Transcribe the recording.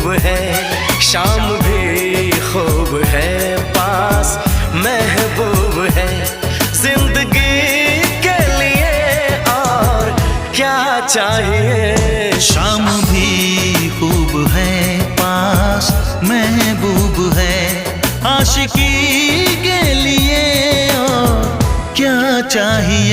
खूब है, शाम भी खूब है, पास महबूब है। जिंदगी के लिए और क्या चाहिए। शाम भी खूब है, पास महबूब है, आशिकी के लिए और क्या चाहिए।